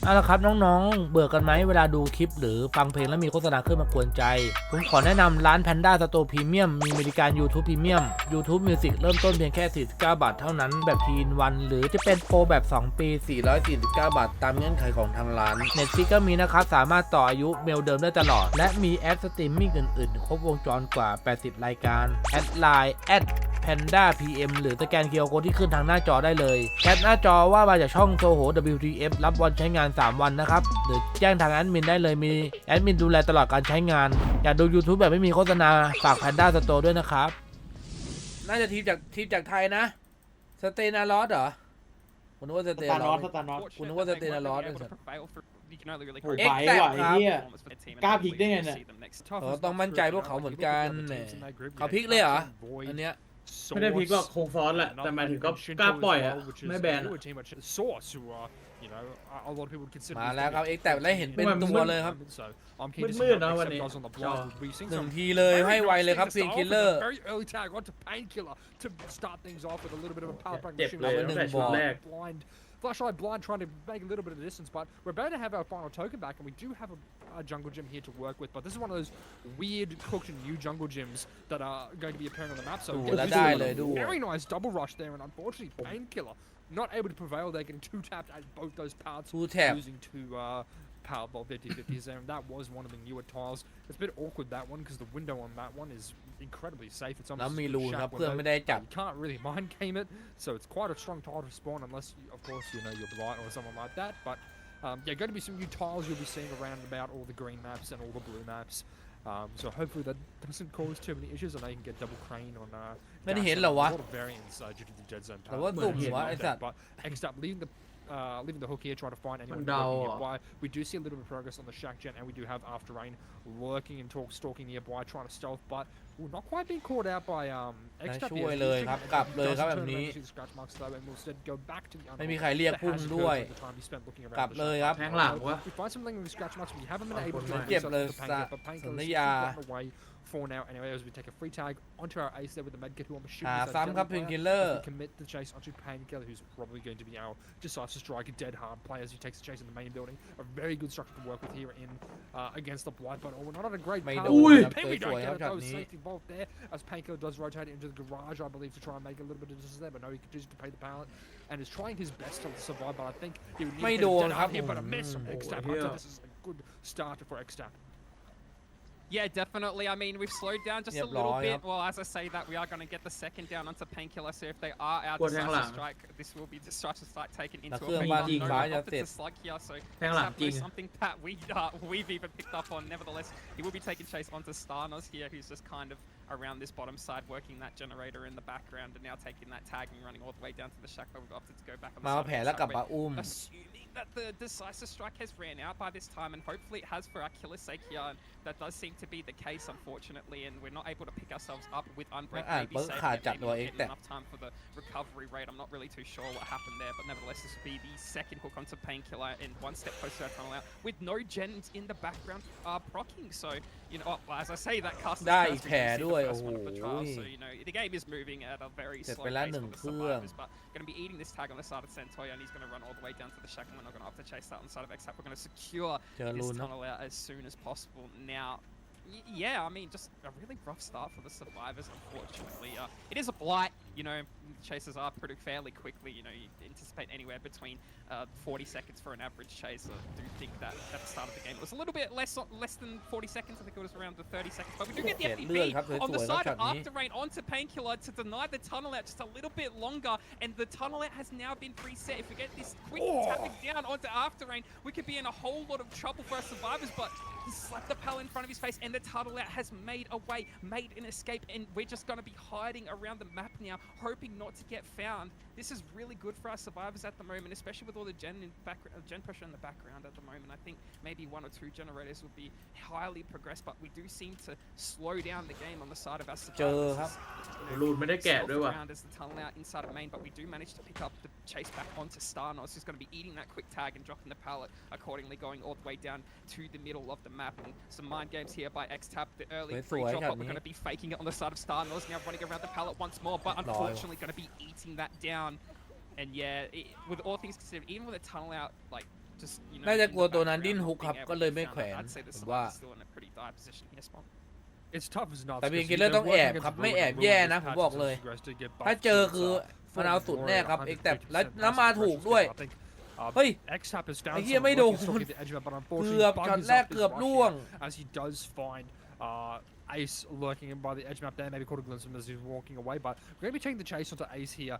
เอาละครับน้องๆเบื่อกันไหมเวลาดูคลิปหรือฟังเพลงแล้วมีโฆษณาขึ้นมากวนใจผมขอแนะนำร้าน Panda Store Premium มีบริการ YouTube Premium YouTube Music เริ่มต้นเพียงแค่49 บาทเท่านั้นแบบทีนวันหรือจะเป็นโปรแบบ2 ปี449 บาทตามเงื่อนไขของทางร้าน Netflix ก็มีนะครับสามารถต่ออายุเมลเดิมได้ตลอดและมีแอปสตรีมมิ่งอื่นๆครบวงจรกว่า80รายการแอดไลน์Panda PM หรือสแกน QR Code ที่ขึ้นทางหน้าจอได้เลยแคปหน้าจอว่ามาจากช่อง SoHo WTF รับวันใช้งาน3 วันนะครับหรือแจ้งทางแอดมินได้เลยมีแอดมินดูแลตลอดการใช้งานอยากดู YouTube แบบไม่มีโฆษณาฝาก Panda Store ด้วยนะครับน่าจะทีมจากไทยนะสเตนาลอสเหรอคุณนึกว่าสเตนาลอสคุณนึกว่าสเตนาลอสเป็นสัตว์โอ้ไปว่ะไอ้เหี้ยกล้าพลิกได้ไงเนี่ยต้องมั่นใจพวกเขาเหมือนกันเขาพลิกเลยเหรออันเนี้ยไม่ได้พลิกหรอกคงฟอนแหละแต่หมายถึงก็กล้าปล่อยอ่ะไม่แบนมาแล้วครับเอ็กแต่ได้เห็นเป็นตัวเลยครับมืดๆนะวันนี้1 ทีเลยให้ไวเลยครับฟินคิลเลอร์เจ็บเลยตั้งแต่ชุดแรกFlashlight Blind trying to make a little bit of distance, but we're about to have our final token back, and we do have a jungle gym here to work with. But this is one of those weird cooked new jungle gyms that are going to be appearing on the map. So very nice double rush there, and unfortunately, Painkiller not able to prevail. They're getting 2-tapped at both those parts, losing to Powerball 50/50s there, and that was one of the newer tiles. It's a bit awkward that one because the window on that one is incredibly safe. It's almost a sharp window. You can't really mind game it, so it's quite a strong tile to spawn unless, of course, you know you're Blight or someone like that. But yeah, going to be some new tiles you'll be seeing around about all the green maps and all the blue maps. So hopefully that doesn't cause too many issues, and they can get double crane on. ไม่ได้เห็นเหรอวะ a lot of variants due to the dead zone. แต่ว่าตุ่มวะไอ้สัตว์ But next up, leaving the hook here, trying to find anyone nearby. We do see a little bit of progress on the Shack Gen, and we do have After Rain lurking and stalking nearby, trying to stealth, but we're not quite being caught out by Extra. ช่วยเลยครับกลับเลยครับแบบนี้ไม่มีใครเรียกพุ่งด้วยกลับเลยครับ แทงหลังวะ We find something with the scratch marks. We haven't been able to เจ็บเลย but Painkiller is away for now. Anyway, as we take a free tag onto our ace there with the medkit, who I'm assuming is ซ้ำครับ Painkiller we commit the chase onto Painkiller, who's probably going to be our decisive strike, a dead hard player as he takes the chase in the main building. A very good structure to work with here in against the Blight, but we're not at a great path. We don't get a safety vault there as Painkiller does rotate into the garage, I believe, to try and make a little bit of distance there, but no, he continues to pay the pallet and is trying his best to survive, but I think he would need to get out here, but a miss from Xtap. This is a good starter for Xtap. Yeah, definitely. I mean, we've slowed down just a little bit. Well, as I say that, we are going to get the second down onto Painkiller, so if they are our decisive strike, this will be decisive strike taken into account. No, it's a slug here, so it's something that we've even picked up on. Nevertheless, he will be taking chase onto Starnos here, who's just kind of around this bottom side, working that generator in the background, and now taking that tag and running all the way down to the shack, but we've opted to go back on the side. Assuming that the decisive strike has ran out by this time, and hopefully it has for our killer's sake here, and that does seem to be the case, unfortunately, and we're not able to pick ourselves up with Unbreak. Maybe not enough time for the recovery rate. I'm not really too sure what happened there, but nevertheless, this will be the second hook onto Painkiller and one step closer to our tunnel out with no gens in the background procking. So, you know, as I say, that cast is first one of the trials. So, you know, the game is moving at a very slow pace for the survivors, but going to be eating this tag on the side of Santoya, and he's going to run all the way down to the shack, and we're not going to have to chase that on the side of Xtap. We're going to secure this tunnel out as soon as possible. Now, yeah, I mean, just a really rough start for the survivors, unfortunately. It is a Blight, you know, chases are pretty fairly quickly, you know, you anticipate anywhere between 40 seconds for an average chase. I do think that at the start of the game it was a little bit less than 40 seconds. I think it was around the 30 seconds. But we do get the FDP on the side of After Rain onto Painkiller to deny the tunnel out just a little bit longer. And the tunnel out has now been preset. If we get this quick tapping down onto After Rain, we could be in a whole lot of trouble for our survivors. But he slapped the pallet in front of his face, and the tunnel out has made a way, made an escape, and we're just going to be hiding around the map now, hoping not to get found. This is really good for our survivors at the moment, especially with all the gen pressure in the background at the moment. I think maybe 1 or 2 generators would be highly progressed, but we do seem to slow down the game on the side of our survivors. รูนไม่ได้แกะด้วยว่ะ As the tunnel out inside of main, but we do manage to pick up the chase back onto Starnos, who's going to be eating that quick tag and dropping the pallet accordingly, going all the way down to the middle of the map. And some mind games here by Xtap, the early free drop, but we're going to be faking it on the side of Starnos, now running around the pallet once more, but unfortunately going to be eating that down. And yeah, with all things considered, even with a tunnel out, like just, you know, น่าจะ in กลัว the ตัวนั้น background ดิ้น not ฮุกครับ being able ก็ to เลยไม่ found แขว it. น I'd say the ผม Survivor ว่า is still in a pretty dire position here, Spawn. It's tough as nuts. แต่จริงๆ because แล้วต้อง they're แอ working บ against ครับ Ruin ไม่แอบ and แย่ Ruin นะ just ผม had บอก to เลย progress to get ถ้า buffed เจอ towards, คือมันเอาสุดแน่ครับ 150% แต่แล้ว passive แล้วมาถูกด้วย I think, เฮ้ย X-Tap has found ไอ้เหี้ย some ไม่โดน lucky stalk at the edge of it, but เกื unfortunately อบช็อต bugs แรก up เกือบ his rush ล่วง here as he does find Ace lurking in by the edge map there. Maybe caught a glimpse of him as he's walking away, but we're going to be taking the chase onto Ace here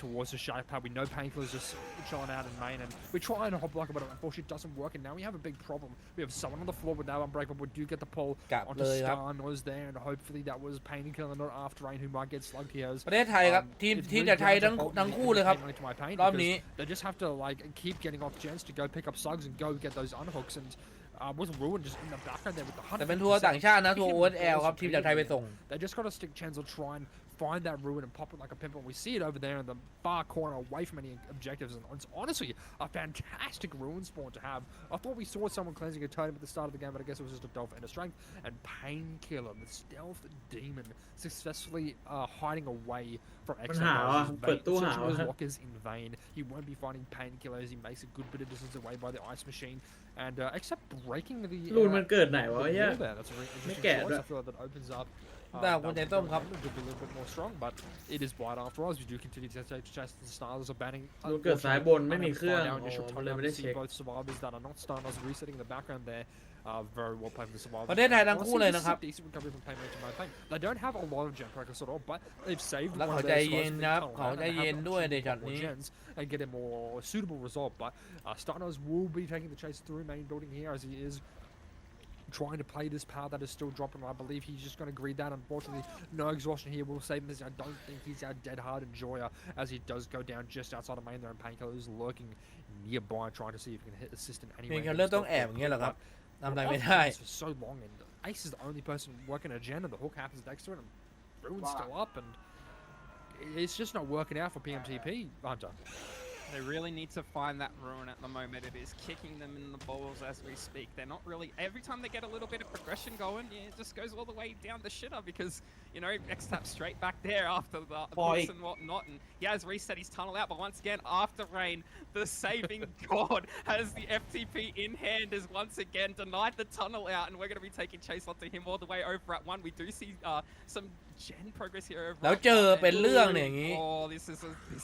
towards the shape pad. We know Painkiller's just chilling out in main, and we try and hop block it, but unfortunately it doesn't work. And now we have a big problem. We have someone on the floor with no unbreakable. We do get the pull กลับ onto เลยครับ Starnoz there, and hopefully that was Painkiller, not After Rain, who might get slugged here. ประเทศไทยครับ ทีมจากไทยทั้งคู่เลยครับ รอบนี้ They just have to like keep getting off gens to go pick up slugs and go get those unhooks and with Ruin just in the background there with the แต่เป็นทัวร์ต่างชาตินะทัวร์ OSL ครับทีมจากไทยไปส่ง They just got to stick chance or try and find that Ruin and pop it like a pimple. We see it over there in the far corner away from any objectives, and it's honestly a fantastic Ruin spawn to have. I thought we saw someone cleansing a totem at the start of the game, but I guess it was just a Dolphin and a Strength. And Painkiller, the stealth demon, successfully hiding away fromปัญหาวะเปิดตู้หาวะ walkers in vain. He won't be finding Painkiller as he makes a good bit of distance away by the ice machine, and except breaking the รูนมันเกิดไหนวะ the เหี้ย wall there. That's a really ไม่ interesting แกะ choice. ด้วย I feel like that opens up ดาวคุณใจต้มครับ could be a little bit more strong, but it is Blight after all. As we do continue to chase the Stars are banning. รูนเกิดซ้ายบนไม่มีเครื่อง Our โอ้ initial มันเลยไม่ได้ touchdown. เช็ See ค both survivors that are not Stars resetting in the background there. Very well played from the survivors. ประเทศไทยทั้งคู่เลยนะครับ Decent recovery from Payment to my thing. They don't have a lot of gen practice at all, but they've saved แล้ว one เขา of ใจ their เย็น slots นะครับ from เขาใจเย็นด้วยในช็อต more นี้ gens and get a more suitable result. But Stars will be taking the chase through main building here as he is trying to play this power that is still dropping. I believe he's just going to greed that. Unfortunately, no exhaustion here will save him. I don't think he's our dead hard enjoyer as he does go down just outside of main there, and Painkiller is lurking nearby trying to see if he can hit assist in any way. Painkiller ต้องแอบอย่างเงี้ยเหรอครับทำอะไรไม่ได้ For so long, and Ace is the only person working a gen, and the hook happens next to it, and Ruin's still up, and it's just not working out for PMTP, Hunter. They really need to find that Ruin at the moment. It is kicking them in the balls as we speak. They're not really... Every time they get a little bit of progression going, yeah, it just goes all the way down the shitter because, you know, X-Tap straight back there after the boost and whatnot. And he has reset his tunnel out, but once again, After Rain, the saving god, has the FTP in hand, has once again denied the tunnel out, and we're going to be taking chase onto him all the way over at 1. We do see some gen progress here over แล้วเจอเป็นเรื่องเนี่ยอย่างงี้ Oh, this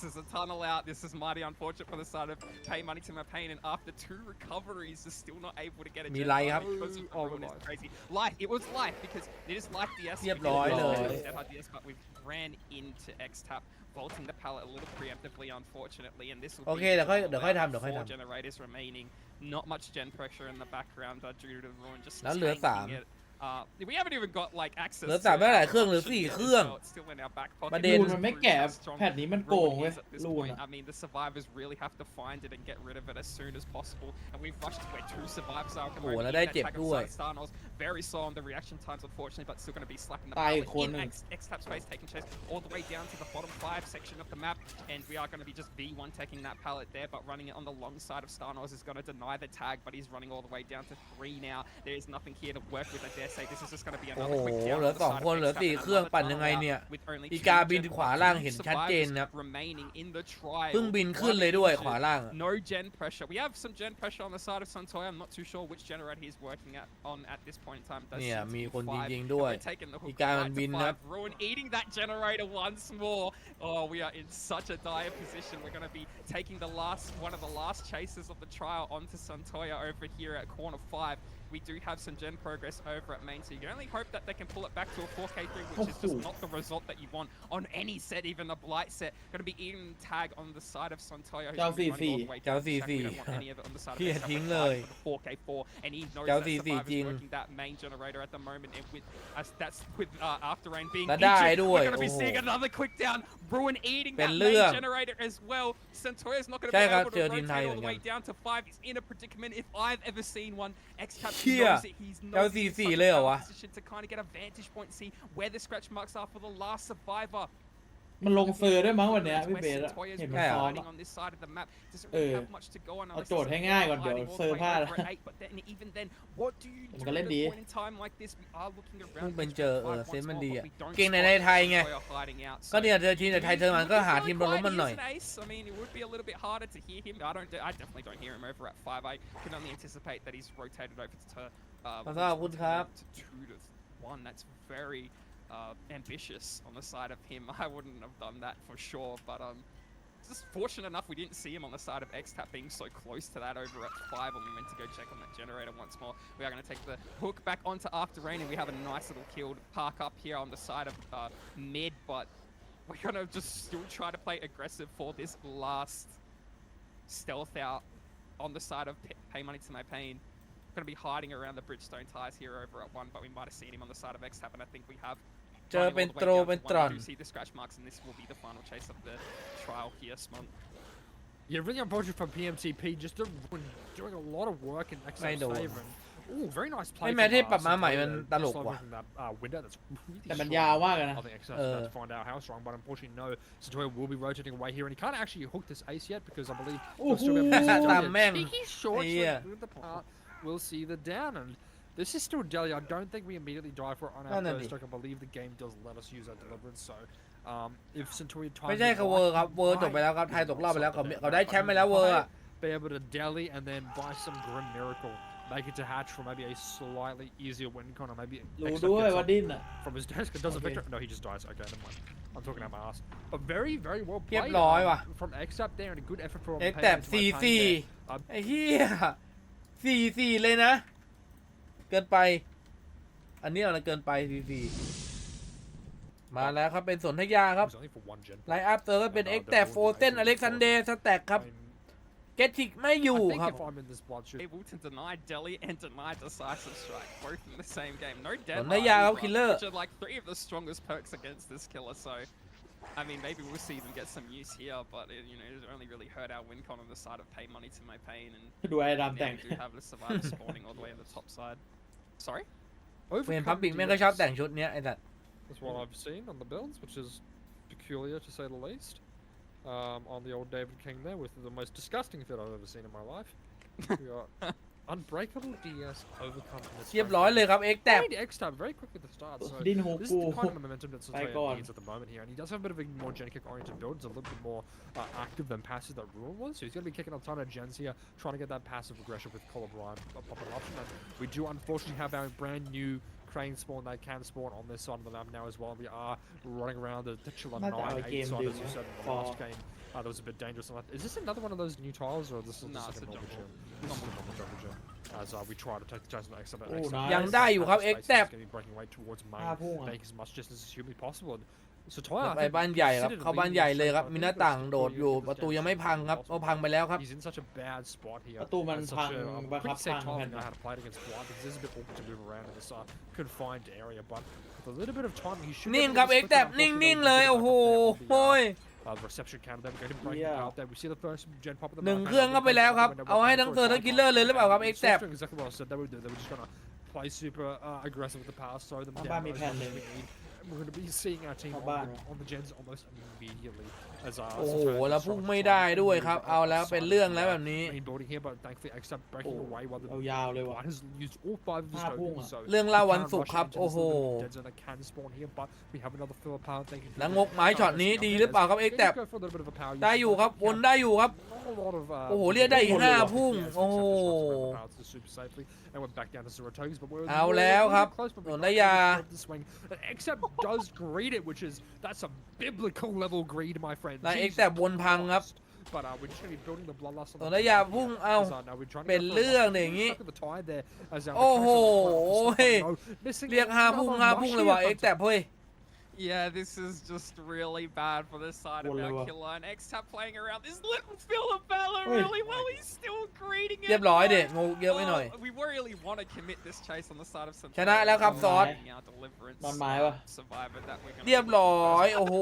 is a tunnel out. This is mighty unfortunate for the side of Pay Money to my pain, and after 2 recoveries, is still not able to get a มี gen ไลท์ครับ because of the Ruin is crazy. Light, it was light because it is light DS. เรียบร้อยเลย But we ran into X-Tap, vaulting the pallet a little preemptively, unfortunately, and this will โอเค be เดี๋ยวค่อยทำ 4 generators remaining. Not much gen pressure in the background due to the Ruin just แล้วเหลือ tanking it. We haven't even got like access เหลือ to 3ไม่หลายเครื่อง our เหลือ option 4 yet, เครื่อง so it's still in our back pocket. ประเด็น รูนมันไม่แกะแพทนี้มันโกงเว้ย Ruin is at this รูน point. อะ I mean, the survivors really have to find it and get rid of it as soon as possible. And we've rushed to where 2 survivors are. โอ้โหแล้วได้เจ็บด้วย Very slow on the reaction times, unfortunately, but still going to be slapping the ตาย pallet คน in หนึ่ง X-Tap space, taking chase all the way down to the bottom 5 section of the map. And we are going to be just V1 taking that pallet there, but running it on the long side of Starnoz is going to deny the tag, but he's running all the way down to 3 now. There is nothing here to work with. I dare say this is just going to be โอ้ another โห quick down เหลือ on the side 2 คน of เหลือ X-Tap 4 and เครื่อง another ปั่นยังไง tunnel เนี่ย out with only อี 2 กาบิน gen ขวาล่าง 2 เห็นชัดเจนครับ survivors remaining in the trial. เพิ่งบินขึ้นเลยด้วยขวาล่าง No gen pressure. We have some gen pressure on the side of Santoya. I'm not too sure which generator he's working at this point in time. Does เนี่ย seem to มี be คน 5. ยิงๆด้วย And we're taking the hook อีกามัน right to บินครับ 5. Ruin eating that generator once more. Oh, we are in such a dire position. We're going to be taking one of the last chases of the trial onto Santoya over here at corner 5. We do have some gen progress over at main, so you can only hope that they can pull it back to a 4K3, which is just not the result that you want on any set, even the Blight set. Going to be eating tag on the side of Santoya. who's gonna be running all the way down the track. We don't want any of it on the side of Kia X-Tap.ทิ้ง We're เลย fighting for the 4K4, and he knows เจ้า that สี่สี่ Survivor's จริง working that main generator at the moment, and that's with After Rain being และได้ injured. ด้วย We're going to be โอ้โห seeing another quick down. Ruin eating เป็ that นเรื่อง main generator as well. Santoya's not going to ใช่ be ครับ able เจ to อทีมไทย rotate เห all มือน the กั way น down to 5. He's in a predicament if I've ever seen one. X-Tap เชี่ย knows that he's เจ้า not สี่ in สี่ such เลยเหรอ a วะ position to kind of get a vantage point and see where the scratch marks are for the last survivor. มันลงเซอร์ด้วยมั้งวันเนี้ยพี่เบสอะเห็นมันซ้อมเอาโจทย์ให้ง่ายก่อนเดี๋ยวเซอร์พลาดมันก็เล่นดีพุ่งเป็นเจอเซนมันดีอ่ะเก่งในไทยไงก็เนี่ยเจอทีมในไทยเธอมันก็หาทีมล้มมันหน่อยขอบคุณครับ That's very ambitious on the side of him. I wouldn't have done that for sure, but just fortunate enough we didn't see him on the side of X-Tap being so close to that over at 5 when we went to go check on that generator once more. We are going to take the hook back onto After Rain and we have a nice little kill to park up here on the side of mid, but we're going to just still try to play aggressive for this last stealth out on the side of Pay Money to My Pain. Going to be hiding around the Bridgestone tires here over at 1, but we might have seen him on the side of X-Tap and I think we have เจอเป็นโตรเป็นตรอน see the scratch marks and this will be the final chase of the trial here, Smont. Yeah, really unfortunate from PMTP, just doing a lot of work in X-Tap's favor. Oh, very nice play. ไม่แม้ที่ปรับมาใหม่มันตลกว่ะ แต่มันยาวมากเลยนะ I think X-Tap's about to find out how strong, but unfortunately no, Satoya will be rotating away here and he can't actually hook this ace yet because I believe he'll still get cheeky short, the part. We'll see the down, and this is still Delhi. I don't think we immediately die for it on our first stroke. I believe the game does let us use our deliverance. So, if Centurion time ไม่ใช่เขาเวอร์ครับเวอร์จบไปแล้วครับไทยตกรอบไปแล้วเขาได้แชมป์ไปแล้วเวอร์อะ be able to Delhi and then buy some grim miracle, make it to hatch for maybe a slightly easier win con, or maybe รู้ด้วยว่าดิ้นอะ from his desk. It doesn't victor. No, he just dies. Okay, never mind. I'm talking out my ass. But very, very well เรียบ played ร้อยว่ะ from X-Tap there and a good effort from เอ็กแตบ4-4ไอ้เหี้ย4-4เลยนะเกินไปอันนี้อะไรเกินไป4-4มาแล้วครับเป็นสนธยาครับไลน์อัพเตอร์ก็เป็นเอ็กแต่โฟเซนอเล็กซานเดร์สแต็กครับเกติกไม่อยู่ครับ Able to deny Delhi and deny decisive strike both in the same game. No สนธยาครับคิลเลอร์ which are like 3 of the strongest perks against this killer. So I mean, maybe we'll see them get some use here, but it, it only really hurt our win con on the side of Pay Money to My Pain, and ดูไอ้ดำแต่ง we do have the survivor spawning all the way on the top side. Sorry? เห็นพับบิกแม่งก็ชอบแต่งชุดเนี้ยไอ้สัตว์ That's what I've seen on the builds, which is peculiar to say the least. On the old David King there with the most disgusting fit I've ever seen in my life. We got Unbreakable DS overcome. เรียบร้อยเลยครับเอ็กแต่ X-Tap very quick at the start. So ดิ้นหู this กู is the kind of momentum that ไปก่อน Sotoya needs at the moment here, and he does have a bit of a more gen kick oriented build. It's a little bit more active than passive that Ruin was. So he's going to be kicking a ton of gens here, trying to get that passive aggression with Color Brian popping option. And we do unfortunately have our brand new Crane spawn that can spawn on this side of the map now as well. We are running around the titular 9-8 side as you said in the last game. That was a bit dangerous. Is this another one of those new tiles, or this is No, just it's like a a normal gym? This is a normal jungle gym. As we try to take the chance of the X-Tap. ยังได้อยู่ครับเอ็กแต่ Going to be breaking away towards main, make as much distance as humanly possible. So ไปบ้านใหญ่ครับเข้าบ้านใหญ่เลยครับมีหน้าต่างโดดอยู่ประตูยังไม่พังครับเอาพังไปแล้วครับ He's in such a bad spot here. ประตูมันพังบังคับ Pretty พั safe ง time แผ่น to know how to play it against Blight because there's a bit awkward to move around in this confined area, but with a little bit of time he should. นิ่งครับเอ็กแต่นิ่งๆเลยโอ้โหโอ้ย reception counter there. We're going to break it out there. We see the first gen pop in the หนึ่งเครื่องก็ไปแล้วครับเอาให้ทั้งเซอร์ทั้งคิลเลอร์เลยหรือเปล่าครับเอ็กแต่ Exactly what I said. They were just going to play super aggressive with the power, throw them บ้าน down. มีแผ่นหนึ่ง We're going to be seeing our team on the gens almost immediately. โอ้โหแล้วพุ่งไม่ได้ด้วยครับเอาแล้วเป็นเรื่องแล้วแบบนี้ ยาวเลยว่ะ เรื่องเล่าวันศุกร์ครับโอ้โหแล้วงกไม้ช็อตนี้ดีหรือเปล่าครับเอ็กแต่ได้อยู่ครับวนได้อยู่ครับโอ้โหเรียกได้อีก5พุ่งโอ้โหเอาแล้วครับสนธยา Except does greet it, which is that's a biblical level greed, my friend. แต่เอ็กแต่บนพังครับ But we're just going to be building the bloodlust. สนธยาพุ่งเอาเป็นเรื่องอย่างนี้โอ้โหเรียก5พุ่งเลยว่ะเอ็กแต่เฮ้ย Yeah, this is just really bad for this side of our killer, and X-Tap playing around this little fill of valor really well. He's still greeting it. เรียบร้อยเด็กงูเยอะไปหน่อย We really want to commit this chase on the side of some. ชนะแล้วครับซอส นอนไม้ปะ เรียบร้อยโอ้โห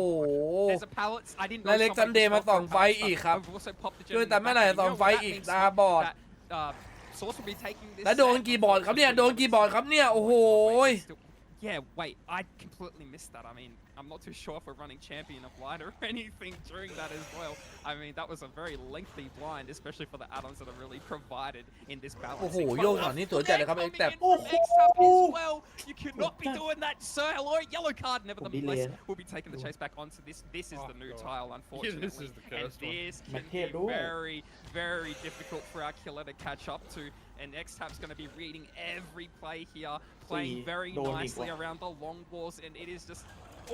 แล้วเล็กซันเดย์มาส่องไฟอีกครับช่วยแต่ไม่ไหร่ส่องไฟอีกตาบอดแล้วโดนกี่บอร์ดครับเนี่ยโดนกี่บอร์ดครับเนี่ยโอ้โห Yeah, wait, I completely missed that. I mean, I'm not too sure if we're running Champion of Light or anything during that as well. I mean, that was a very lengthy blind, especially for the add-ons that are really provided in this balance. โอ้โหโยกฝั่งนี้สวยจัดเลยครับเอ็กแต่ as well. You cannot be doing that, sir. Hello, yellow card. Nevertheless, we'll be taking the chase back onto this. This is the new tile, unfortunately. This is the and cursed one. this can be very, very difficult for our killer to catch up to. And X-Tap's going to be reading every play here, playing very nicely around the long balls, and it is just,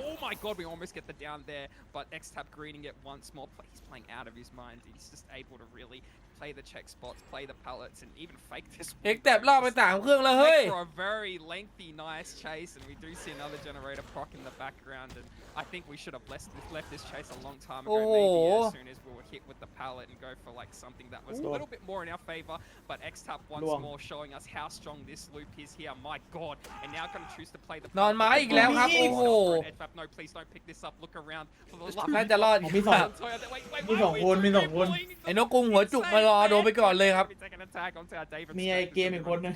oh my god, we almost get the down there, but X-Tap greeting it once more. He's playing out of his mind. He's just able to really play the check spots, play the pallets, and even fake this. เอ็กแต่ล่อไป3 เครื่องแล้วเฮ้ย For a very lengthy, nice chase, and we do see another generator proc in the background, and I think we should have left this chase a long time ago, maybe as soon as we were hit with the pallet and go for like something that was a little bit more in our favor, but X-Tap once more showing us how strong this loop is here, my god, and now going to choose to play the นอนไม้อีกแล้วครับโอ้โห No, please don't pick this up, look around for the love น่าจะรอด มีสองคนมี 2 คน ไอ้นกกรุงหัวจุกมารอโดนไปก่อนเลยครับ มีไอ้เกมอีกคนนึง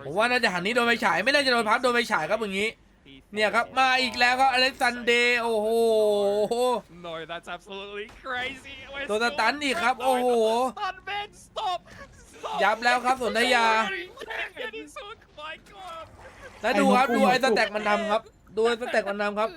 ผมว่าน่าจะหันนี้โดนไปฉายไม่น่าจะโดนพับโดนไปฉายครับอย่างนี้เนี่ยครับมาอีกแล้วครับอเล็กซานเดย์โอ้โห No, that's absolutely crazy. ตัวสตันอีกครับโอ้โห Stop. ยับแล้วครับสนธยา My god. แล้วดูครับดูไอ้สแต็กมันทำครับดูไอ้สแต็กมันทำครับ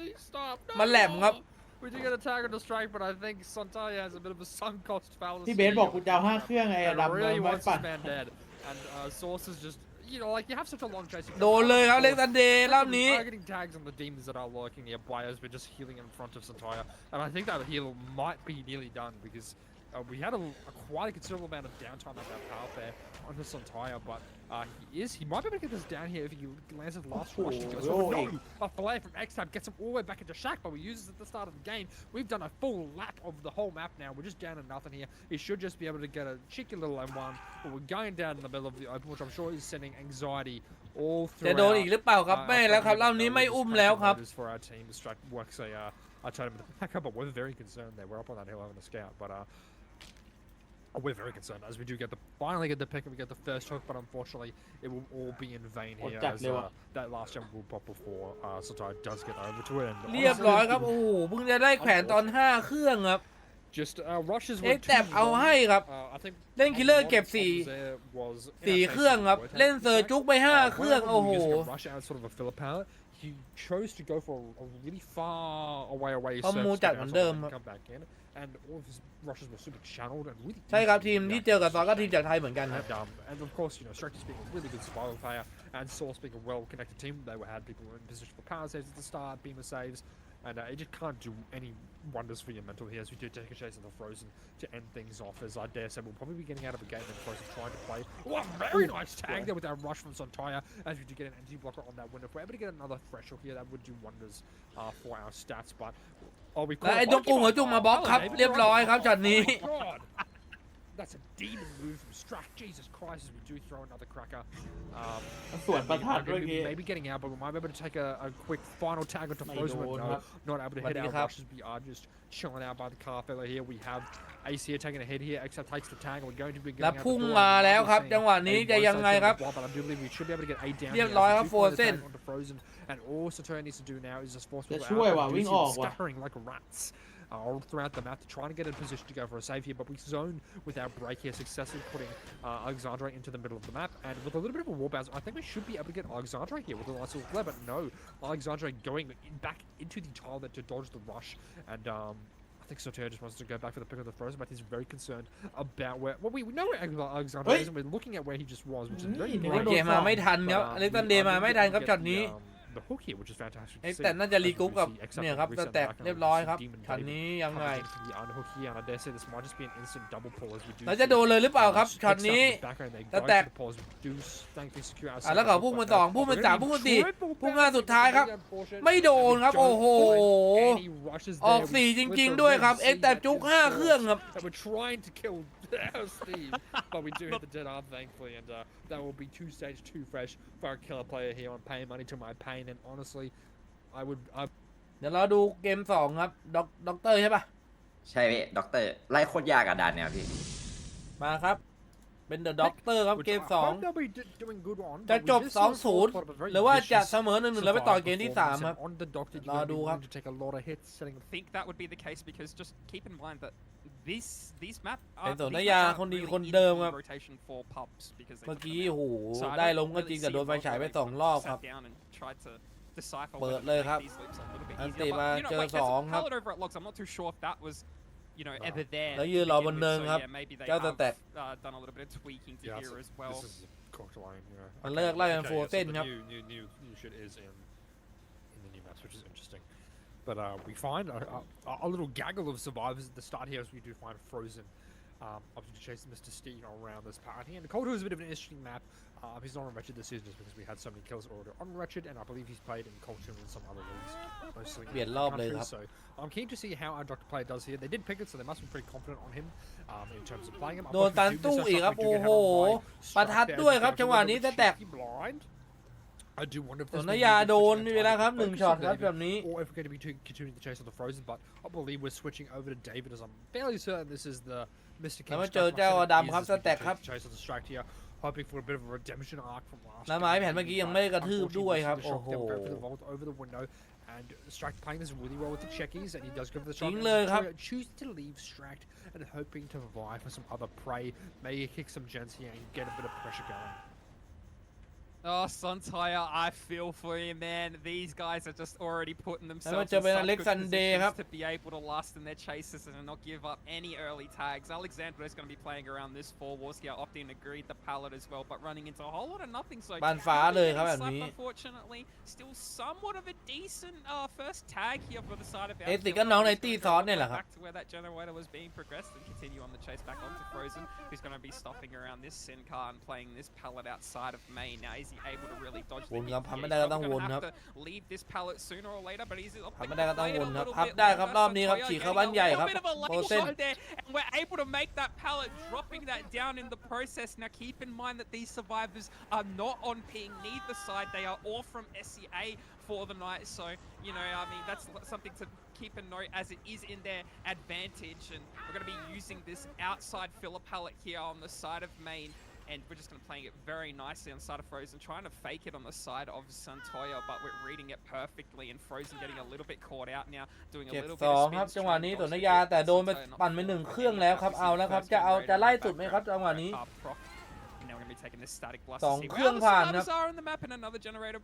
มันแหลมครับ We do get a tag on the strike, but I think Sontaya has a bit of a sunk cost fallacy. ที่เบสบอกกูจะเอา5 เครื่องไอ้ดำ really ไว้ wants ปั่น this man dead, and Source is just, you know, like you have such a long chase. โดนเลยครับอเล็กซานเดย์รอบนี้ Targeting tags on the demons that are lurking nearby as we're just healing in front of Sontaya, and I think that heal might be nearly done because we had a quite a considerable amount of downtime on that path there onto Sontaya, but he might be able to get this down here if he lands his last rush. No, a fillet from X-Tab gets him all the way back into Shack, but we use it at the start of the game. We've done a full lap of the whole map now. We're just down to nothing here. He should just be able to get a cheeky little M1, but we're going down in the middle of the open, which I'm sure is sending anxiety all through. จะโดนอีกหรือเปล่าครับไม่แล้วครับรอบนี้ไม่อุ้มแล้วครับ For our team, Strike works a totem to back up, but we're very concerned there. We're up on that hill having a scout, but we're very concerned as we do finally get the pick and we get the first hook, but unfortunately it will all be in vain here as that last jump will pop before Sontaya does get over to it. เรียบร้อยครับโอ้โหเพิ่งจะได้แขวนตอน5 เครื่องครับ Just rushes เอ็กแต่เอาให้ครับเล่นคิลเลอร์เก็บ4 เครื่องครับเล่นเซอร์จุกไป5 เครื่องโอ้โห He chose to go for a really far away เขามูจัดเหมือนเดิมครับ come back in, and all of his rushes were super channeled and really ใช่ครับทีมที่เจอกับซอสก็ทีมจากไทยเหมือนกันครับ and of course, you know, Striker being a really good survival player and Source being a well-connected team, they had people in position for power saves at the start, beamer saves, and it just can't do any wonders for your mental here as we do take a chase into Frozen to end things off, as I dare say we'll probably be getting out of a game and Frozen trying to play. Oh, very nice tag there with that rush from Sontaya as we do get an anti-blocker on that window. If we're able to get another threshold here, that would do wonders for our stats, but และไอ้นกกรุงหัวจุกมาบล็อกครับเรียบร้อยครับช็อตนี้ That's a demon move from Strack. Jesus Christ, as we do throw another cracker. สวนประทัดด้วยกี้ Maybe getting out, but we might be able to take a quick final tag onto Frozen. No, not able to hit our rushes. We are just chilling out by the car fella here. We have Ace here taking a hit here. Except takes the tag, and we're going to be going และ out พุ่ง the door. มาแล้วครับจังหวะนี้จะยังไงครับ But I do believe we should be able to get A down. เรียบร้อยครับ Frozen onto Frozen, and all Saturn needs to do now is just force people จะช่วยว่ะ out. วิ่งออกว่ะ Scattering like rats. All throughout the map to try and get in position to go for a save here, but we zone with our break here, successfully putting Alexandre into the middle of the map, and with a little bit of a wall bounce, I think we should be able to get Alexandre here with a nice little flare, but no, Alexandre going back into the tile there to dodge the rush, and I think Soter just wants to go back for the pick of the Frozen, but he's very concerned about where, well, we know where Alexandre is, and we're looking at where he just was, which is very เกมมาไม่ทันครับอเล็กซานเดย์มาไม่ทันครับช็อตนี้ the hook here, which is fantastic. เอ็กแต่น่าจะรีกรุ๊ปกับเนี่ยครับสแต็กเรียบร้อยครับช็อตนี้ยังไง แล้วจะโดนเลยหรือเปล่าครับช็อตนี้สแต็กแล้วก็พุ่งมา2พุ่งมา3พุ่งมา4พุ่งมาสุดท้ายครับไม่โดนครับโอ้โหออก4จริงๆด้วยครับเอ็กแต่จุก5 เครื่องครับ Steve, but we do hit the dead arm thankfully, and that will be 2 stage 2 fresh for our killer player here on paying money to my pain, and honestly, I เดี๋ยวเราดูเกม2ครับด็อกเตอร์ใช่ปะ ใช่พี่ด็อกเตอร์ไล่โคตรยากอะด่านเนี่ยพี่ มาครับ เป็นเดอะด็อกเตอร์ครับ which เกม I 2 hope they'll be doing good on, จะ but จ we บ did see a fourth 2-0 quarter, but very หรือว่าจะ vicious เสมอ 1-1 แล้วไปต่อเกมที่ survival 3 ครับ performance, and on the Doctor, you're รอ gonna ดู be ครับ willing to take a lot of hits, setting I think that would be the case because just keep in mind that these map เป็นสนธ these ยา maps aren't คนดี really คน in เดิม the ครับ rotation for pubs because they เมื่อ took กี้ them out. โอ้โห So I ได้ don't ล้มก็จ really ริงแต่ see โดนไฟ Volvo ฉายไป really 2 รอบครับ sat down and tried to decipher เปิด whether เลย to ครับ make these loops a little bit อัน easier. ติ But, มา you know, เจอ wait, there's a 2 ครับ pallet over at Logs. I'm not too sure if that was, you know, ever there. แล้ว to ยืนรอบ begin น with. เนิน So ครับ yeah, maybe they เจ้าส have แต็ก done a little bit of tweaking to Yeah, here so as well. this is cocked line, yeah. มันเลิกไล่กัน Okay, 4 yeah, so เส้น the ครับ new shit is in the new maps, which is interesting. But we find a little gaggle of survivors at the start here as we do find Frozen obviously chasing Mr. Steve around this party. And Cold is a bit of an interesting map. He's not on Wretched this season just because we had so many kills already on Wretched, and I believe he's played in Culture and some other leagues, mostly in เปลี่ยน the รอบเลย country. ครับ So I'm keen to see how our Doctor player does here. They did pick it, so they must be pretty confident on him in terms of playing him. โดนตันตู้อีกครับ โอ้โห ประทัดด้วยครับ จังหวะนี้สแต็ก I do wonder if ส there's นธ maybe ยา a bit โด switching น our มีเวลา target ครับ focus 1 ช็อต on ครับ David, แบบนี้ or if we're going to be continuing the chase on the Frozen, but I believe we're switching over to David as I'm fairly certain this is the Mr. King แล้วมา strat เจอ my เจ้า setup อดัม is ครับ as ส we แต็ก do ครับ chase on the distract here, hoping for a bit of a redemption arc from last แล้วไม้แผ่นเมื่อกี้ยังไม่ได้กระทืบด้วยครับ โอ้โห go for the vault over the window, and Stract playing this really well with the checkies, and he does go for the shot. ทิ้งเลยครับ Choose to leave Stract and hoping to vie for some other prey. Maybe kick some gens here and get a bit of pressure going. Oh, Sontire, I feel for you, man. These guys are just already putting แล้วมา themselves เจอ in เป็นอ such เล็ก good ซันเดย์ครับ positions to be able to last in their chases and not give up any early tags. Alexandra is going to be playing around this 4 walls here, opting to greed the pallet as well, but running into a whole lot of nothing. So บานฟ้าเลยครับแบบ slapped, นี้ unfortunately, still somewhat of a decent first tag here for the side of เอติกก็น้องในตี้ซอสเนี่ยแหละครับ back to where that generator was being progressed and continue on the chase back onto Frozen, who's going to be stopping around this Sin car and playing this pallet outside of main. Now, is he able to really dodge วน the ครับ hit? พับ Yeah, ไม่ he's ได้ก็ต้อง probably วน gonna ครับ have to leave this pallet sooner or later, but he's พับ opting ไม่ได้ก็ to ต้อง play ว it น a ครับ little พับ bit ได้ครับ longer. รอบนี้ครับ Sotoyo ฉีกเข้า getting บ้าน a ใหญ่ค little รับ bit of a โป late เส้น shot there, and we're able to make that pallet, dropping that down in the process. Now, keep in mind that these survivors are not on ping neither side. They are all from SCA for the night. So, you know, I mean, that's something to keep a note as it is in their advantage. And we're going to be using this outside filler pallet here on the side of main. And we're just going to playing it very nicely on the side of Frozen, trying to fake it on the side of Santoya, but we're reading it perfectly. And Frozen getting a little bit caught out now, doing a เก็บ little 2 bit of ครับ spins, จังหวะ trying นี้ to ส dodge น the ธยา hit. แต่โดนไป Santoya ปั่นไป not 1 เครื่องแล้วครับ เอาแล้วครับ First จะเอา generator จะไล่ in the สุดไหมครับ background จังหวะนี้ proc. And now we're going to be taking this static blast 2 to see เค where รื่อง the ผ่านครับ survivors are on the map, and another generator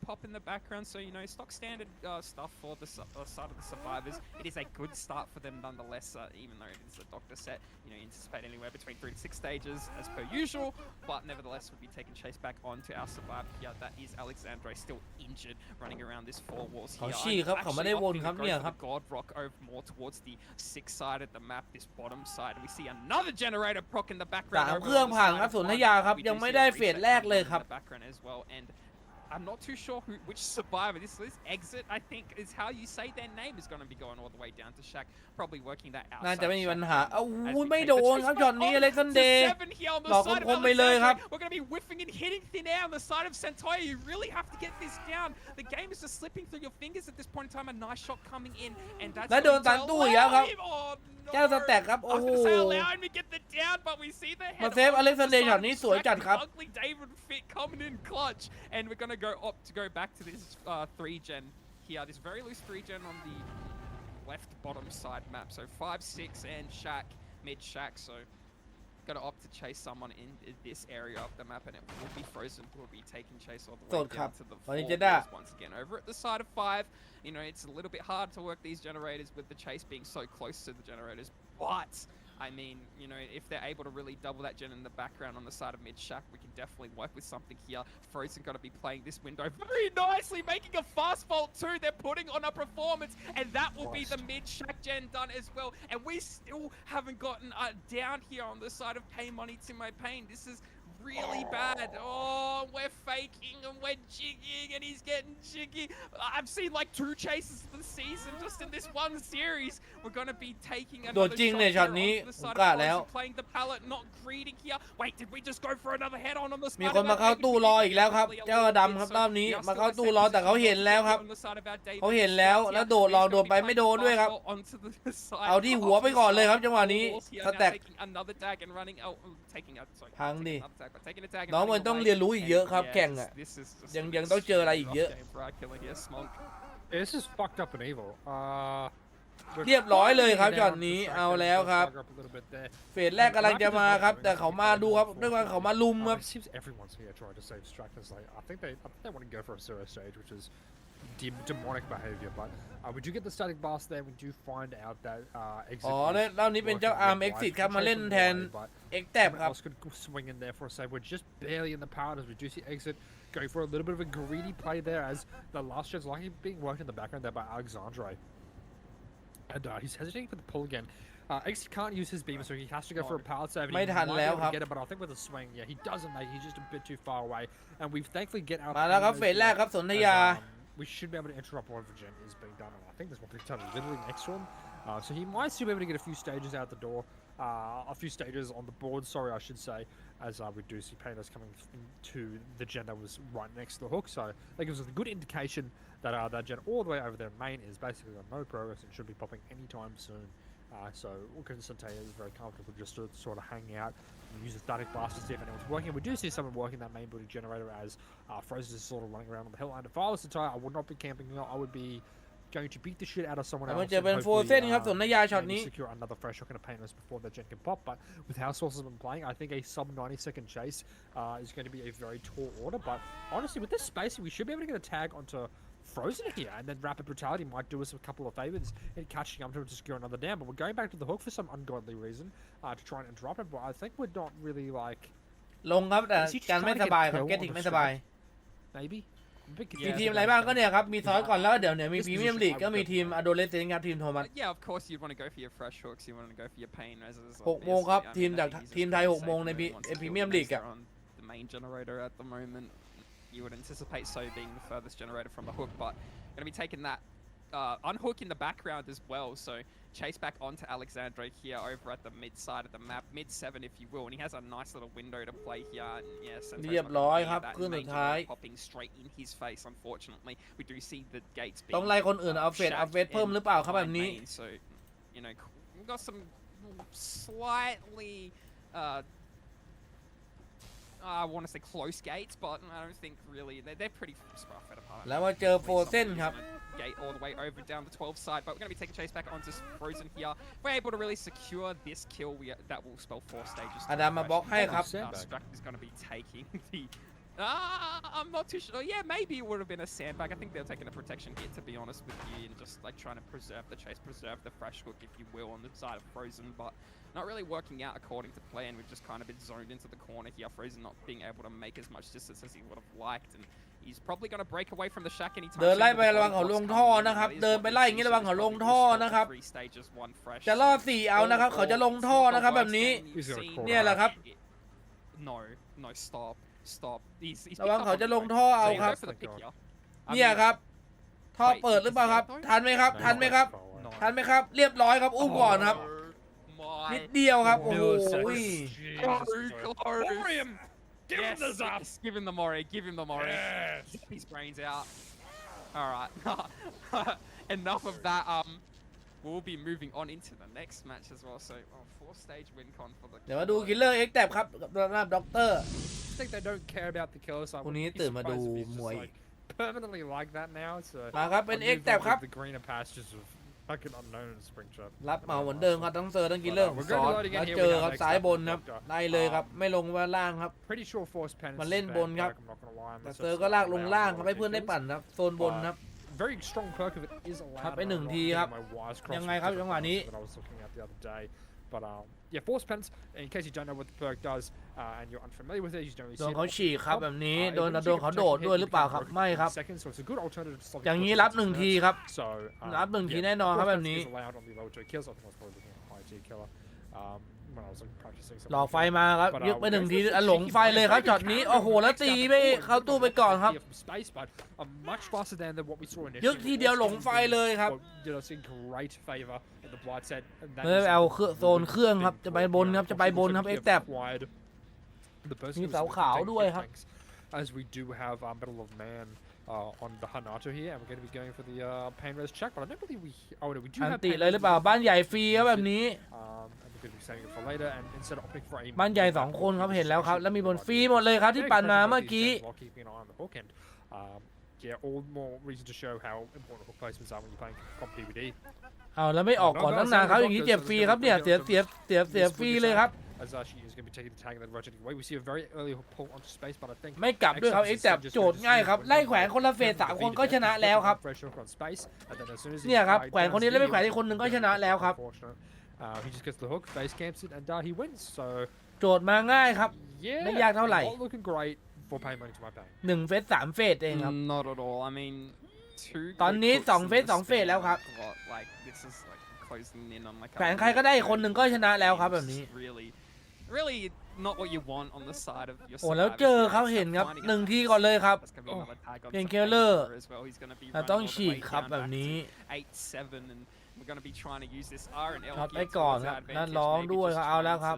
pop in the background. So, you know, stock standard stuff for the side of the survivors. It is a good start for them nonetheless, even though it is a doctor set. You know, you anticipate anywhere between 3 to 6 stages as per usual, but nevertheless, we'll be taking chase back onto our survivor here. That is Alexandre, still injured, running around this 4 walls เขา here. ชี้ครับเขาไม่ได้วนครับ opting to เนี่ย go ค for รับ the God Rock over more towards the 6 side of the map, this bottom side. We see another generator proc in the background. 3 over เครื่อง on the ผ่าน side ครับ of สนธ one. ยาครับ We ยัง do ไม่ see ได้ a เฟส reset แรกเลย coming ครับ in the background as well, and I'm not too sure which survivor this exit, I think, is how you say their name is going to be going all the way down to Shaq, probably working that outside. น่าจะไม่มีปัญหา Shaq เอ้า as we ไม่ take โด the น chase ครับ back ช็อตนี้ on อเล็กซันเด to ย์ 7 here on the หลอก side of คมๆไปเลยครับ Alexandre. We're going to be whiffing and hitting thin air on the side of Santoya. You really have to get this down. The game is just slipping through your fingers at this point in time. A nice shot coming in, and that's และโดน going ตั to นตู้อีกแล้วครับ allow him. Oh, no. เจ้าสแต็กครับ I โอ้ was โห going to say allow him to get the down, but we see the head มาเซฟ on อเล็กซัน the เดย์ side ช็อ of ตนี้สวยจัด Strack. ครับ Ugly David Fit coming in clutch, and we're going to go opt to go back to this 3-gen here. This very loose 3-gen on the left bottom side map. So 5, 6, and Shack, mid Shack. So going to opt to chase someone in this area of the map, and it will be Frozen who will be taking chase all the way down to the 4 walls once again. Over at the side of 5, you know, it's a little bit hard to work these generators with the chase being so close to the generators, but I mean, you know, if they're able to really double that gen in the background on the side of mid-shack, we can definitely work with something here. Frozen got to be playing this window very nicely, making a fast vault too. They're putting on a performance, and that will be the mid-shack gen done as well. And we still haven't gotten down here on the side of Pay Money to My Pain. This is really bad. Oh, we're faking and we're jigging and he's getting jiggy. I've seen like 2 chases this season just in this one series. We're going to be taking โดด another จริง shot เลย here ช็อต onto นี้ the ผม side กล้า of แล้ว Frozen, playing the pallet, not greeting here. Wait, did we just go for another head on the มี side คน of มา our เข้า Davies? ตู้รออีกแล้วครับเจ้าดำครับรอบนี้มาเข้าตู้รอแต่เขาเห็นแล้วครับเขาเห็นแล้วแล้วโดดลองโดดไปไม่โดนด้วยครับเอาที่หัวไปก่อนเลยครับจังหวะนี้สแต็กพังดิน้องมันต้องเรียนรู้อีกเยอะครับแข่งอ่ะยังต้องเจออะไรอีกเยอะ Yeah, this is fucked up and evil. เรียบร้อยเลยครับช็อตนี้เอาแล้วครับเฟสแรกกำลังจะมาครับแต่เขามาดูครับด้วยว่าเขามาลุมครับ It seems everyone's here trying to save Stractors. Like, I think they want to go for a zero stage, which is demonic behavior. But we do get the static blast there. We do find out that exit. อ๋อแล้วรอบนี้เป็นเจ้าอาร์มเอ็กซิสครับมาเล่นแทนเอ็กแท็บครับ Else could swing in there for a save. We're just barely in the power as we do see exit going for a little bit of a greedy play there as the last shot's likely being worked in the background there by Alexandre. And he's hesitating for the pull again. Exit can't use his beam, so he has to go for a power save. ไม่ทันแล้วครับ Get it, but I think with a swing, yeah, he doesn't make. He's just a bit too far away, and we've thankfully get out. มาแล้วครับเฟสแรกครับสนธยา We should be able to interrupt whatever gen is being done, and I think there's one big time literally next to him. So he might still be able to get a few stages out the door, a few stages on the board. Sorry, I should say, as we do see Painless coming into the gen that was right next to the hook. So that gives us a good indication that that gen all the way over there main is basically on no progress and should be popping anytime soon. So Sante is very comfortable just to sort of hang out and use the static blast to see if anyone's working. We do see someone working that main booty generator as Frozen is sort of running around on the hill. And if I was to tell you, I would not be camping here. I would be going to beat the shit out of someone แต่ else. มันจะเป็นโฟร์เส้นครับสนธยาช็อต Maybe นี้ secure another fresh hook and a painless before the gen can pop. But with how Sources have been playing, I think a sub 90-second chase is going to be a very tall order. But honestly, with this spacing, we should be able to get a tag onto Frozen here, and then Rapid Brutality might do us a couple of favors in catching up to him to secure another down. But we're going back to the hook for some ungodly reason to try and interrupt it. But I think we're not really like ลงครับแต่การไม่สบายครับแกติกไม่สบาย maybe. มีทีมอะไรบ้างก็เนี่ยครับมีซอสก่อนแล้วเดี๋ยวเนี่ยมีพรีเมียมลีกก็มีทีมอโดเลสเซนต์ครับทีมโทมัส Yeah, of course you'd want to go for your fresh hooks. You want to go for your pain resers. 6 โมงครับทีมจากทีมไทย6 โมงในพรีเมียมลีกอ่ะ The main generator at the moment. You would anticipate So being the furthest generator from the hook, but going to be taking that unhook in the background as well. So chase back onto Alexandre here over at the mid side of the map, mid 7 if you will, and he has a nice little window to play here. And yes, เรียบร้อยครับขึ้นสุดท้าย popping straight in his face. Unfortunately, we do see the gates ต้องไล่คนอื่นเอาเฟสเพิ่มหรือเปล่าครับแบบนี้ So you know we've got some slightly I want to say close gates, but I don't think really they're pretty spread apart. แล้วมาเจอโฟร์เส้นครับ Gate all the way over down the 12 side, but we're going to be taking chase back onto Frozen here. If we're able to really secure this kill, that will spell 4 stages. อาดามมาบล็อกให้ครับ Struck is going to be taking the. I'm not too sure. Yeah, maybe it would have been a sandbag. I think they're taking a protection hit, to be honest with you, and just like trying to preserve the chase, preserve the fresh hook, if you will, on the side of Frozen, but not really working out according to plan. We've just kind of been zoned into the corner here. Frozen not being able to make as much distance as he would have liked, and he's probably going to break away from the shack anytime. เดินไล่ไประวังเขาลงท่อนะครับเดินไปไล่อย่างนี้ระวังเขาลงท่อนะครับจะรอด4เอานะครับเขาจะลงท่อนะครับแบบนี้เนี่ยแหละครับ No, stop. ระวังเขาจะลงท่อเอาครับเนี่ยครับท่อเปิดหรือเปล่าครับทันไหมครับทันไหมครับเรียบร้อยครับอุ้มก่อนครับนิดเดียวครับโอ้โห Give him the zap. Give him the Mori. Give him the Mori. Yes. His brains out. All right. Enough of that. We'll be moving on into the next match as well. So, 4-stage win con for the. เดี๋ยวมาดูคิลเลอร์เอ็กแท็บครับสำหรับด็อกเตอร์ I think they don't care about the killer side. พรุ่งนี้ตื่นมาดูมวย Permanently like that now. So มาครับเป็นเอ็กแท็บครับ the greener pastures of fucking unknown in Springtrap. รับเหมาเหมือนเดิมครับทั้งเซอร์ทั้งคิลเลอร์ซอสแล้วเจอครับซ้ายบนครับได้เลยครับไม่ลงมาล่างครับ Pretty sure Force Pen มันเล่นบนครับแต่เซอร์ก็ลากลงล่างครับให้เพื่อนได้ปั่นครับโซนบนครับ Very strong perk of it is allowed. ครับไป1 ทีครับยังไงครับจังหวะนี้ But yeah, Force Pens, in case you don't know what the perk does and you're unfamiliar with it, you don't really โด see น it. เขาฉีกครับแบบนี้โดนเขาโดดด้วยหรือเปล่าครับไม่ครับ Seconds, so it's a good alternative to sloppy อย่างนี้ kills รับ and 1 ที nerfs. ครับ So รับ1 ที yeah, แน่นอนครับ Force แบบ Pens นี้ is allowed on the lower tier kills. I think I was probably looking at high tier killer. when I was like practicing. หลอกไฟมาครับยึกไป1 ทีหลงไฟเลยครับช็อตนี้โอ้โหแล้วตีไปเข้าตู้ไปก่อนครับ much faster than what we saw initially. ยึกทีเดียวหลงไฟเลยครับ seeing great favor in the Blight set. เอาโซนเครื่องครับจะไปบนครับจะไปบนครับเอ็กแท็บมีเสาขาวด้วยครับ as we do have Battle of Man on the Hanato here, and we're going to be going for the pain res check, but I don't believe we do อัน have ติเลยหรือเปล่าบ้านใหญ่ฟรีครับแบบนี้ and we're going to be saving it for later, and instead of opting for a บ้านใหญ่2 คนครับเห็นแล้วครับแล้วมีบนฟรีหมดเลยครับที่ปั่นมาเมื่อกี้ keeping an eye on the hook end. Yeah, all more reason to show how important hook placements are when you're playing comp DBD. เอาแล้วไม่ออกก่อนตั้งนานครับอย่างนี้เจ็บฟรีครับเนี่ยเสียฟรีเลยครับ As she is going to be taking the tag and then rotating away. We see a very early pull onto space, but I think ไม่กลับด้วยครับเอ็กแท็บโจทย์ง่ายครับไล่แขวนคนละเฟส3 คนก็ชนะแล้วครับเนี่ยครับแขวนคนนี้แล้วไม่แขวนอีกคนหนึ่งก็ชนะแล้วครับ He just gets the hook, face camps it, and he wins. So โจทย์มาง่ายครับไม่ยากเท่าไหร่ not looking great for pay money to my bank. 1 เฟส 3 เฟสเองครับ Not at all. I mean, ตอนนี้2 เฟส 2 เฟสแล้วครับ like this is like closing in on like แขวนใครก็ได้อีกคนหนึ่งก็ชนะแล้วครับแบบนี้ really not what you want on the side of your โอ้แล้วเจอเขาเห็นครับ1 ทีก่อนเลยครับเพนเคลเลอร์ต้องฉีกครับแบบนี้ 8-7 and we're going to be trying to use this R and L ช็อตไปก่อนครับนั่นร้องด้วยครับเอาแล้วครับ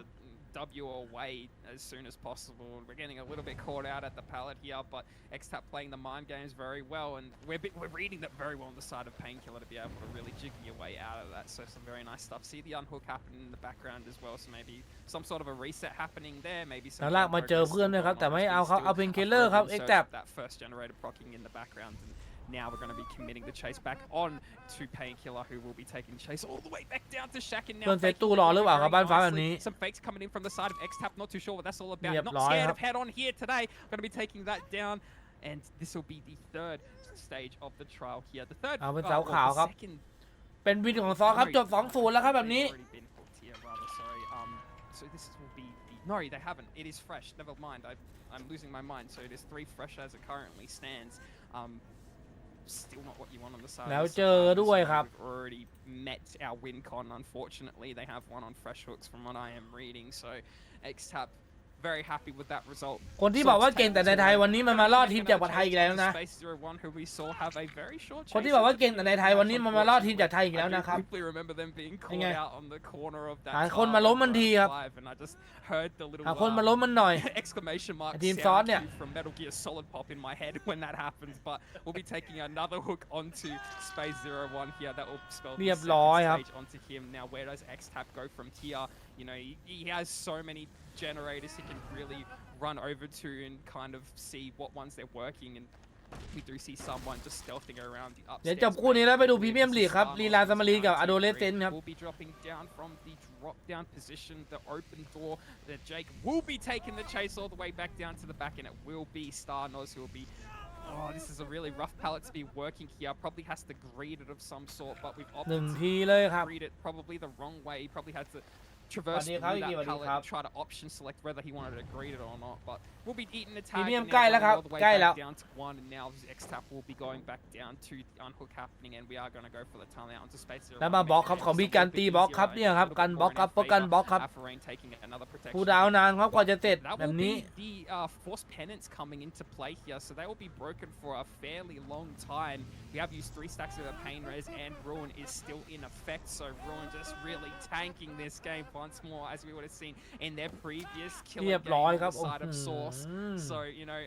W away as soon as possible. We're getting a little bit caught out at the pallet here, but X-Tap playing the mind games very well, and we're reading that very well on the side of Painkiller to be able to really jig your way out of that. So some very nice stuff. See the unhook happening in the background as well, so maybe some sort of a reset happening there. Maybe some. แล้วลากมาเจอเพื่อนด้วยครับแต่ไม่เอาเขาเอาเพนเคลเลอร์ครับ X-Tap that first generator proccing in the background. Now we're going to be committing the chase back on to Painkiller, who will be taking chase all the way back down to Shaq. And now เพื่อนเซตตู้รอหรือเปล่าครับบ้านฟ้าแบบนี้ some fakes coming in from the side of X-Tap. Not too sure what that's all about. Not scared of head on here today. Going to be taking that down, and this will be the 3rd stage of the trial here. The 3rd. เอาเป็นเสาขาวครับเป็นวินของซอครับจบ 2-0 แล้วครับแบบนี้ So this will be no, they haven't. It is fresh. Never mind. I'm losing my mind. So it is 3 fresh as it currently stands. Still not what you want on the side. แล้วเจอด้วยครับ We've already met our win con. Unfortunately, they have one on fresh hooks from what I am reading. So X-Tap very happy with that result. คนที่บอกว่าเก่งแต่ในไทยวันนี้มันมารอดทีมจากไทยอีกแล้วนะ คนที่บอกว่าเก่งแต่ในไทยวันนี้มันมารอดทีมจากไทยอีกแล้วนะครับหาคนมาล้มมันทีครับหาคนมาล้มมันหน่อยทีมซอสเนี่ย เรียบร้อยครับ You know, he has so many generators he can really run over to and kind of see what ones they're working, and we do see someone just stealthing around the upstairs. เดี๋ยวจบคู่นี้แล้วไปดูพรีเมียมลีกครับลีลาสมารีกับอโดเลสเซนครับ Will be dropping down from the drop down position, the open door. That Jake will be taking the chase all the way back down to the back, and it will be Starnoz who will be. Oh, this is a really rough pallet to be working here. Probably has to greet it of some sort, but we've opted 1 ทีเลยครับ to greet it probably the wrong way. He probably had to traverse through that pallet and try to option select whether he wanted to greet it or not. But we'll be eating the tag. Premium ใกล้แล้วครับ all the way ใกล้แล้ว back down to 1, and now X-Tap will be going back down to the unhook happening, and we are going to go for the tunnel out into space. แล้วมาบล็อกครับของมีการตีบล็อกครับเนี่ยครับกันบล็อกครับป้องกันบล็อกครับผู้ดาวนานครับกว่าจะเสร็จแบบนี้ The force penance coming into play here, so they will be broken for a fairly long time. We have used 3 stacks of the pain res, and Ruin is still in effect. So Ruin just really tanking this game once more, as we would have seen in their previous killer game on the side of Source. So you know,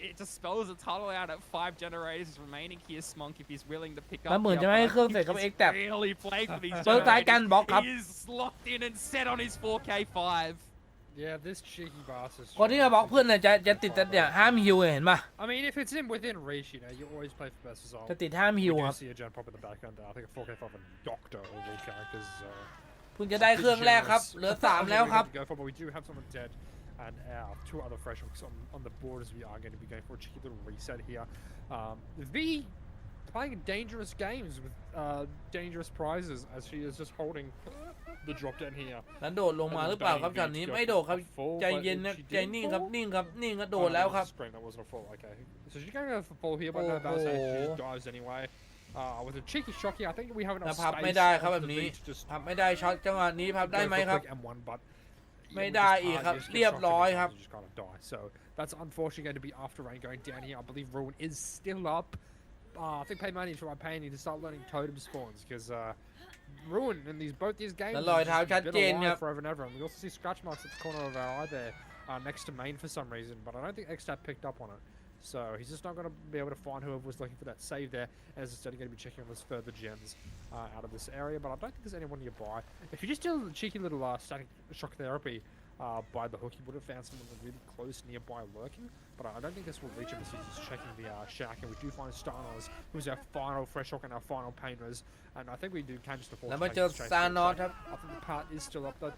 it just spells a tunnel out at 5 generators remaining here. Smunk, if he's willing to pick up. แล้วเหมือนจะไม่ให้เครื่องเสร็จกับ X-Tap really playing for these เปิดสายกันบล็อกครับ He is locked in and set on his 4K5. Yeah, this cheeky bastard. คนที่มาบล็อกเพื่อนเนี่ยจะติดแต่เนี่ยห้ามฮิวเห็นป่ะ I mean, if it's in within reach, you know, you always play for best result. จะติดห้ามฮิว We ครับ do see a gen pop in the background. I think a 4K5 and Doctor of all characters. เพิ่งจะได้เครื่องแรกครับเหลือ3แล้วครับ Go for, but we do have someone dead, and 2 other fresh hooks on the board as we are going to be going for a cheeky little reset here. V playing dangerous games with dangerous prizes as she is just holding the drop down here. แล้วโดดลงมาหรือเปล่าครับช็อตนี้ไม่โดดครับใจเย็นนะใจนิ่งครับนิ่งครับนิ่งก็โดดแล้วครับ Spring, that wasn't a fall. Okay, so she's going to go for fall here, but no bounce. She dives anyway. with a cheeky shock here. I think we have enough พับ space ไม่ได้ครับ on แบบ the นี้ beach just พับไม่ได้ช็อตจังหวะนี้พับได้ไหมครับ go for a quick M1, but ไม่ได้อีกครับ เรียบร้อยครับ just gotta die. So that's unfortunately going to be after rain going down here. I believe Ruin is still up. I think pay money to my pay need to start learning totem spawns because Ruin in both these games แล้วรอยเท้าชัดเจนครับ forever and ever. And we also see scratch marks at the corner of our eye there next to main for some reason, but I don't think Xstat picked up on it. So he's just not going to be able to find whoever was looking for that save there, as instead going to be checking on those further gems out of this area. But I don't think there's anyone nearby. If you just do a cheeky little static shock therapy by the hook, he would have found someone really close nearby lurking. But I don't think this will reach him as he's just checking the shack. And we do find Starnos, who's our final fresh hook and our final painters. And I think we do can just afford แล้ว to มา take เจอ this chase ซานอส forward. ครับ I think the part is still up though,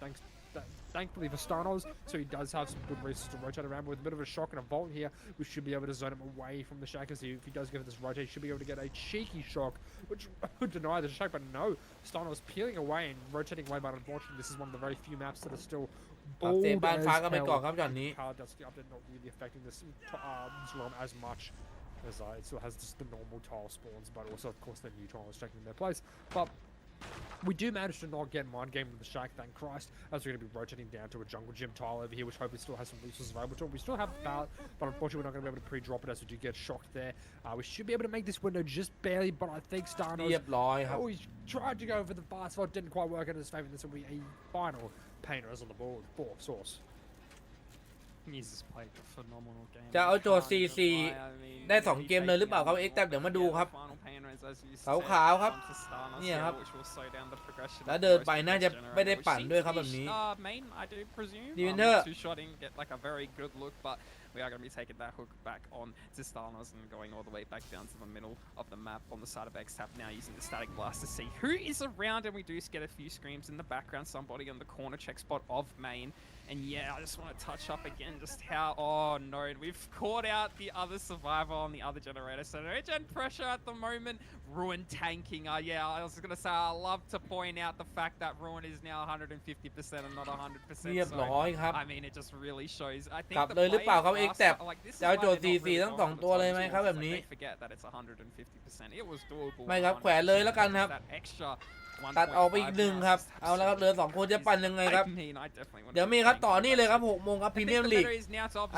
thankfully for Starnos, so he does have some good reasons to rotate around. But with a bit of a shock and a vault here, we should be able to zone him away from the shack. As if he does give it this rotate, he should be able to get a cheeky shock, which would deny the shack. But no, Starnos peeling away and rotating away. But unfortunately, this is one of the very few maps that are still ปรับเซฟ bold บ้าน as ฟ้ากันไปก่อน hell. ครับจอนนี้ Card does get update, not really affecting this Zlom as much. As it still has just the normal tile spawns, but also of course the new tiles checking their place. But we do manage to not get mind game with the shack, thank Christ, as we're going to be rotating down to a jungle gym tile over here, which hopefully still has some resources available to it. We still have ballot, but unfortunately we're not going to be able to pre-drop it as we do get shocked there. We should be able to make this window just barely, but I think Starnos, เรียบร้อยครับ oh, he tried to go for the fast spot, didn't quite work in his favor. This will be a final painter as on the board for Source. He's just played a phenomenal game. จะเอาโจทย์ CC ได้2เกมเลยหรือเปล่าครับ X แต่เดี๋ยวมาดูครับ ขาวๆครับเนี่ยครับ แล้วเดินไปน่าจะไม่ได้ปั่นด้วยครับแบบนี้ Defender like a very good look, but we are going to be taking that hook back on to Starnos and going all the way back down to the middle of the map on the side of X-Tap now using the static blast to see who is around, and we do get a few screams in the background, somebody on the corner check spot of main. And yeah, I just want to touch up again just how, oh no, we've caught out the other survivor on the other generator. So no gen pressure at the moment. Ruin tanking. Yeah, I was going to say, I love to point out the fact that Ruin is now 150% and not 100%. เรียบร้อยครับ I mean, it just really shows. I think กลับ the เลยหรือเปล่าครับ players X แต่ like this is จะเอา why โจทย์ they're not CC really ทั้ง going 2 for ตัว the เลยไหม totals. ครับแบบ Like, นี้ they forget that it's 150%. It was doable. ไม่ครับแขวนเลยแล้วกันครับ That extra ตัดออกไปอีก 1ครับ เอาแล้วครับเหลือ2คนจะปั่นยังไงครับ เดี๋ยวมีครับต่อนี่เลยครับ6 โมงครับพรีเมียมลีก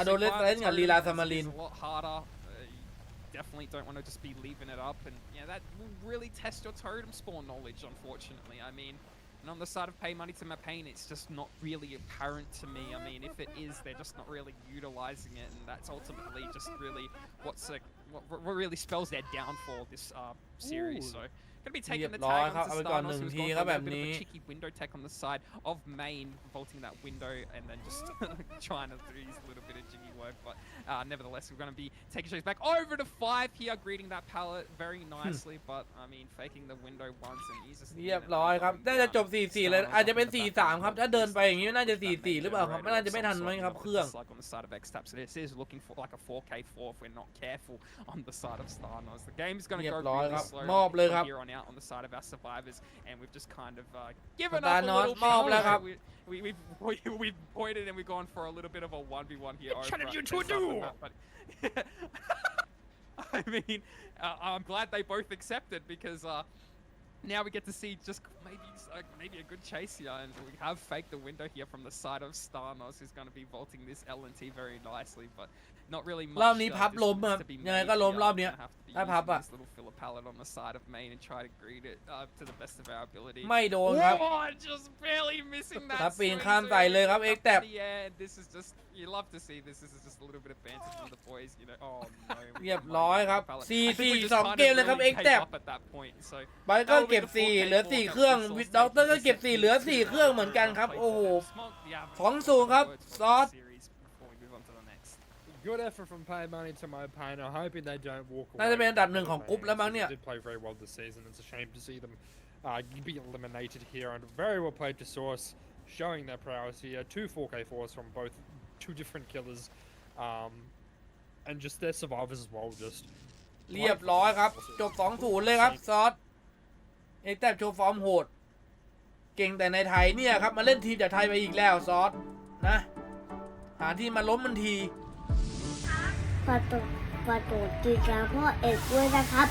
Adolescent กับลีลาซามาริน Definitely don't want to just be leaving it up, and yeah, that will really test your totem spawn knowledge, unfortunately. I mean, and on the side of pay money to my pain, it's just not really apparent to me. I mean, if it is, they're just not really utilizing it, and that's ultimately just really what really spells their downfall this series. So. Going to be taking the tag onto Starnos, who's going for a bit of a cheeky window tech on the side of main, vaulting that window and then just trying to do his little bit of jiggy work. But nevertheless, we're going to be taking shows back over to 5 here, greeting that pallet very nicely. But I mean, faking the window once and he's just เรียบร้อยครับน่าจะจบ 4-4 เลยอาจจะเป็น 4-3 ครับถ้าเดินไปอย่างนี้น่าจะ 4-4 หรือเปล่าครับไม่น่าจะไม่ทันไหมครับเครื่อง on the side of X-Tap, so this is looking for like a 4K4 if we're not careful on the side of Starnos. The game's going to go really slow มอบเลยครับ here on out on the side of our survivors, and we've just kind of given up a little มอบแล้วครับ we've pointed and we've gone for a little bit of a 1v1 here. Turn it into a duel! I mean, I'm glad they both accepted because now we get to see just maybe a good chase here, and we have faked the window here from the side of Starnos, who's going to be vaulting this LNT very nicely, but not really much. รอบนี้พับล้มครับยังไงก็ล้มรอบนี้ถ้าพับอ่ะ this little filler pallet on the side of main and try to greet it to the best of our ability. ไม่โดนครับ Oh, just barely missing that. ครับปีนข้ามใส่เลยครับ X แต่ This is just you love to see this. This is just a little bit of banter from the boys, you know. Oh no. เรียบร้อยครับ I think we just 4-4 2 เกมเลยครับ X แต่ at that point. So ไบก็เก็บ 4 เหลือ 4 เครื่องวิดด็อกเตอร์ก็เก็บ 4 เหลือ 4 เครื่องเหมือนกันครับโอ้โห 2-0 ครับซอส Good effort from Pay Money to My Pain. I'm hoping they don't walk away. น่าจะเป็นอันดับ 1 ของกรุ๊ปแล้วมั้งเนี่ย They did play very well this season. It's a shame to see them be eliminated here, and very well played to Source, showing their prowess here. 2 4K4s from both 2 different killers, and just their survivors as well. Just เรียบร้อยครับจบ 2-0 เลยครับซอส X แต่โชว์ฟอร์มโหดเก่งแต่ในไทยเนี่ยครับมาเล่นทีมจากไทยไปอีกแล้วซอสนะหาที่มาล้มมันที ฝากกดติดตามพ่อเอกด้วยนะครับ